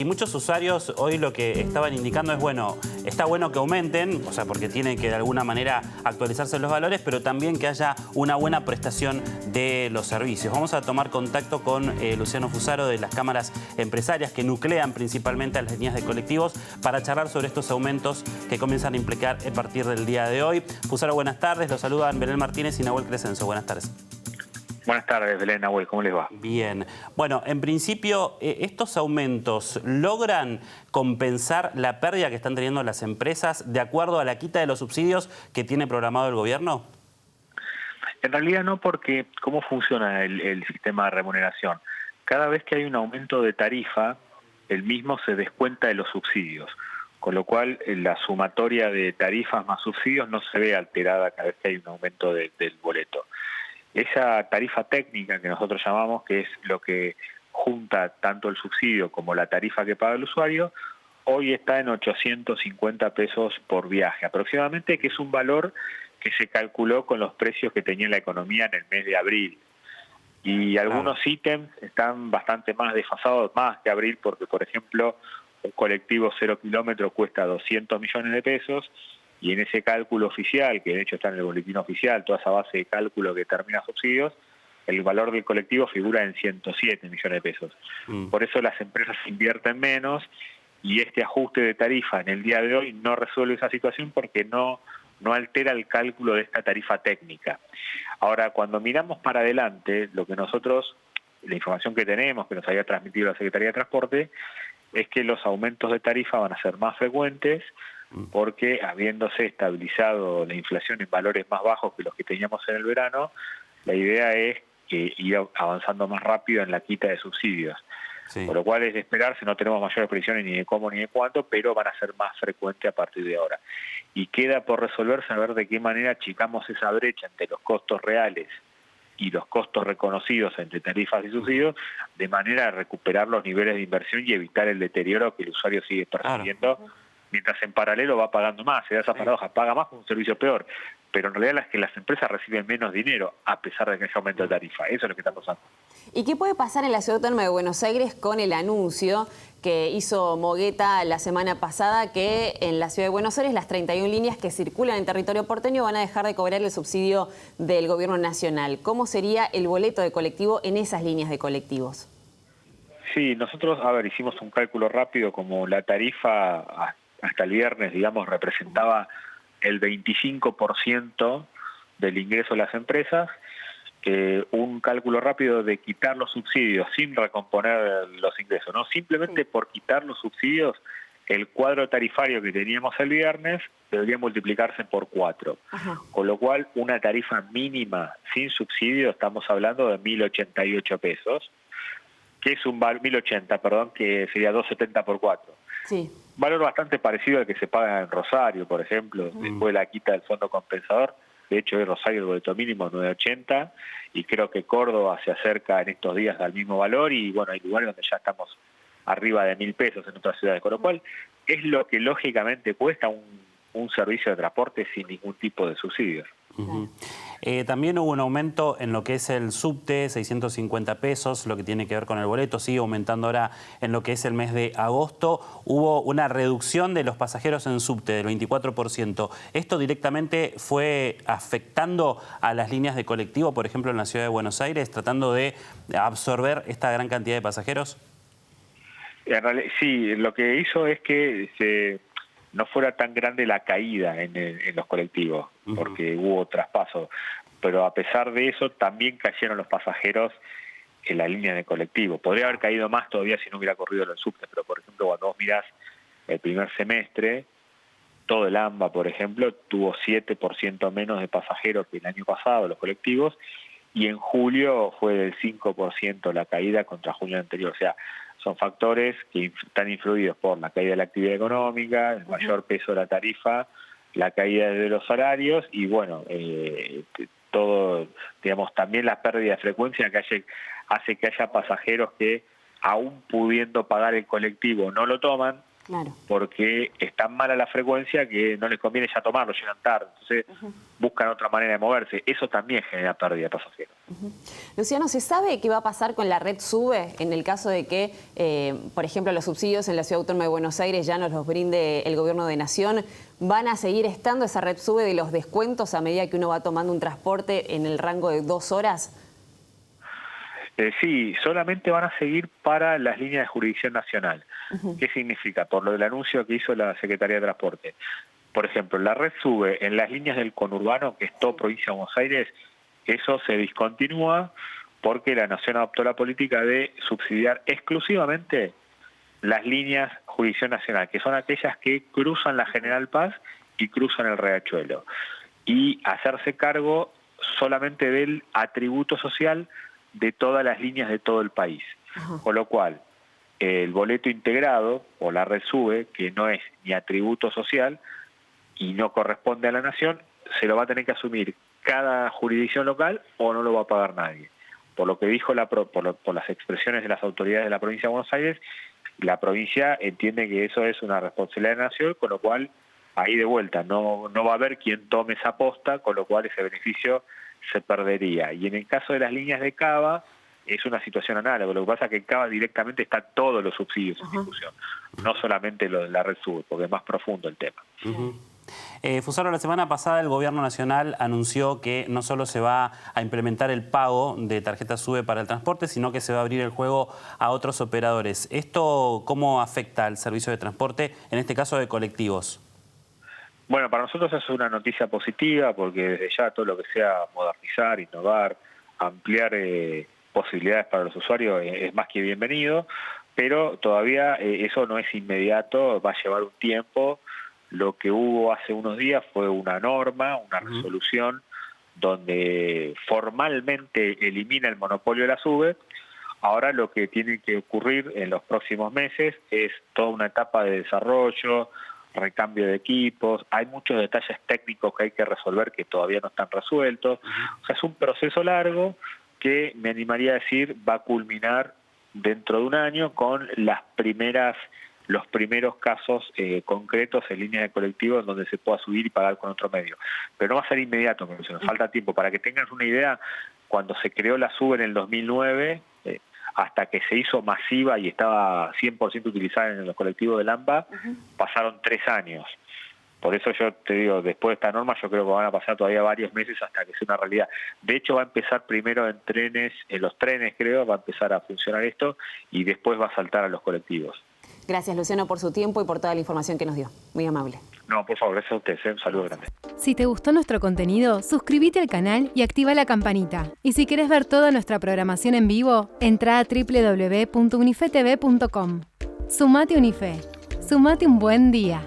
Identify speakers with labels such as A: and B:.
A: muchos usuarios hoy lo que estaban indicando es, bueno, está bueno que aumenten, o sea, porque tienen que de alguna manera actualizarse los valores, pero también que haya una buena prestación de los servicios. Vamos a tomar contacto con Luciano Fusaro de las cámaras empresarias que nuclean principalmente a las líneas de colectivos para charlar sobre estos aumentos que comienzan a implicar a partir del día de hoy. Fusaro, buenas tardes. Los saludan Belén Martínez y Nahuel Crescenzo. Buenas tardes.
B: Buenas tardes, Belén, Nahuel, ¿cómo les va?
A: Bien. Bueno, en principio, ¿estos aumentos logran compensar la pérdida que están teniendo las empresas de acuerdo a la quita de los subsidios que tiene programado el gobierno?
B: En realidad no, porque ¿cómo funciona el sistema de remuneración? Cada vez que hay un aumento de tarifa, el mismo se descuenta de los subsidios, con lo cual la sumatoria de tarifas más subsidios no se ve alterada cada vez que hay un aumento del boleto. Esa tarifa técnica que nosotros llamamos, que es lo que junta tanto el subsidio como la tarifa que paga el usuario, hoy está en 850 pesos por viaje aproximadamente, que es un valor que se calculó con los precios que tenía la economía en el mes de abril. Y algunos ítems están bastante más desfasados, más que abril, porque por ejemplo un colectivo 0 kilómetros cuesta 200 millones de pesos, y en ese cálculo oficial, que de hecho está en el boletín oficial, toda esa base de cálculo que determina subsidios, el valor del colectivo figura en 107 millones de pesos. Por eso las empresas invierten menos, y este ajuste de tarifa en el día de hoy no resuelve esa situación porque no altera el cálculo de esta tarifa técnica. Ahora, cuando miramos para adelante, lo que nosotros, la información que tenemos, que nos había transmitido la Secretaría de Transporte, es que los aumentos de tarifa van a ser más frecuentes, porque habiéndose estabilizado la inflación en valores más bajos que los que teníamos en el verano, la idea es que ir avanzando más rápido en la quita de subsidios. Sí. Por lo cual es de esperarse, no tenemos mayores previsiones ni de cómo ni de cuánto, pero van a ser más frecuentes a partir de ahora. Y queda por resolver saber de qué manera achicamos esa brecha entre los costos reales y los costos reconocidos entre tarifas y subsidios, de manera a recuperar los niveles de inversión y evitar el deterioro que el usuario sigue percibiendo. Claro. Mientras en paralelo va pagando más, se da esa paradoja, paga más con un servicio peor, pero en realidad es que las empresas reciben menos dinero a pesar de que haya aumento de tarifa. Eso es lo que está pasando.
C: ¿Y qué puede pasar en la Ciudad Autónoma de Buenos Aires con el anuncio que hizo Mogueta la semana pasada que en la Ciudad de Buenos Aires las 31 líneas que circulan en territorio porteño van a dejar de cobrar el subsidio del gobierno nacional? ¿Cómo sería el boleto de colectivo en esas líneas de colectivos?
B: Sí, nosotros, hicimos un cálculo rápido, como la tarifa hasta el viernes, digamos, representaba el 25% del ingreso de las empresas. Un cálculo rápido de quitar los subsidios sin recomponer los ingresos, ¿no? Simplemente por quitar los subsidios, el cuadro tarifario que teníamos el viernes debería multiplicarse por 4. Con lo cual, una tarifa mínima sin subsidio, estamos hablando de 1.088 pesos, que es un 1.080, perdón, que sería 270 por 4.
C: Sí.
B: Valor bastante parecido al que se paga en Rosario, por ejemplo, después de la quita del fondo compensador. De hecho, en Rosario el boleto mínimo es 9.80 y creo que Córdoba se acerca en estos días al mismo valor, y bueno, hay lugares donde ya estamos arriba de 1.000 pesos en otras ciudades, con lo cual es lo que lógicamente cuesta un servicio de transporte sin ningún tipo de subsidios.
A: También hubo un aumento en lo que es el subte, 650 pesos, lo que tiene que ver con el boleto, sigue aumentando ahora en lo que es el mes de agosto. Hubo una reducción de los pasajeros en subte del 24%. ¿Esto directamente fue afectando a las líneas de colectivo, por ejemplo, en la Ciudad de Buenos Aires, tratando de absorber esta gran cantidad de pasajeros?
B: En realidad, sí, lo que hizo es que no fuera tan grande la caída en los colectivos, porque hubo traspaso. Pero a pesar de eso, también cayeron los pasajeros en la línea de colectivo. Podría haber caído más todavía si no hubiera corrido el subte, pero por ejemplo, cuando vos mirás el primer semestre, todo el AMBA, por ejemplo, tuvo 7% menos de pasajeros que el año pasado, los colectivos, y en julio fue del 5% la caída contra julio anterior. O sea, son factores que están influidos por la caída de la actividad económica, el mayor peso de la tarifa, la caída de los salarios y, bueno, todo, digamos, también la pérdida de frecuencia que hace que haya pasajeros que, aún pudiendo pagar el colectivo, no lo toman,
C: Claro.
B: porque es tan mala la frecuencia que no les conviene ya tomarlo, llegan tarde, entonces buscan otra manera de moverse. Eso también genera pérdida de pasajeros.
C: Luciano, ¿se sabe qué va a pasar con la red SUBE en el caso de que, por ejemplo, los subsidios en la Ciudad Autónoma de Buenos Aires ya nos los brinde el Gobierno de Nación? ¿Van a seguir estando esa red SUBE de los descuentos a medida que uno va tomando un transporte en el rango de 2 horas?
B: Sí, solamente van a seguir para las líneas de jurisdicción nacional. ¿Qué significa? Por lo del anuncio que hizo la Secretaría de Transporte. Por ejemplo, la red SUBE en las líneas del conurbano, que es toda provincia de Buenos Aires, eso se discontinúa porque la Nación adoptó la política de subsidiar exclusivamente las líneas jurisdicción nacional, que son aquellas que cruzan la General Paz y cruzan el Riachuelo, y hacerse cargo solamente del atributo social de todas las líneas de todo el país. Con lo cual, el boleto integrado o la red SUBE, que no es ni atributo social y no corresponde a la Nación, se lo va a tener que asumir cada jurisdicción local o no lo va a pagar nadie. Por lo que dijo por las expresiones de las autoridades de la provincia de Buenos Aires, la provincia entiende que eso es una responsabilidad de la Nación, con lo cual ahí de vuelta no va a haber quien tome esa posta, con lo cual ese beneficio se perdería. Y en el caso de las líneas de Cava es una situación análoga. Lo que pasa es que en Cava directamente están todos los subsidios en discusión, no solamente lo de la red SUBE, porque es más profundo el tema.
A: Fusaro, la semana pasada el Gobierno Nacional anunció que no solo se va a implementar el pago de tarjetas SUBE para el transporte, sino que se va a abrir el juego a otros operadores. ¿Esto cómo afecta al servicio de transporte, en este caso de colectivos?
B: Bueno, para nosotros es una noticia positiva porque desde ya todo lo que sea modernizar, innovar, ampliar posibilidades para los usuarios es más que bienvenido, pero todavía eso no es inmediato, va a llevar un tiempo. Lo que hubo hace unos días fue una norma, una resolución donde formalmente elimina el monopolio de la SUBE. Ahora lo que tiene que ocurrir en los próximos meses es toda una etapa de desarrollo, recambio de equipos, hay muchos detalles técnicos que hay que resolver que todavía no están resueltos. O sea, es un proceso largo que me animaría a decir va a culminar dentro de un año con los primeros casos concretos en líneas de colectivos donde se pueda subir y pagar con otro medio. Pero no va a ser inmediato, porque se nos falta tiempo. Para que tengas una idea, cuando se creó la SUBE en el 2009, hasta que se hizo masiva y estaba 100% utilizada en los colectivos del AMBA, pasaron 3 años. Por eso yo te digo, después de esta norma yo creo que van a pasar todavía varios meses hasta que sea una realidad. De hecho va a empezar primero en los trenes creo, va a empezar a funcionar esto y después va a saltar a los colectivos.
C: Gracias, Luciano, por su tiempo y por toda la información que nos dio. Muy amable.
B: No, por favor, gracias a ustedes. Un saludo grande.
D: Si te gustó nuestro contenido, suscríbete al canal y activa la campanita. Y si querés ver toda nuestra programación en vivo, entra a www.unifetv.com. Sumate Unife. Sumate un buen día.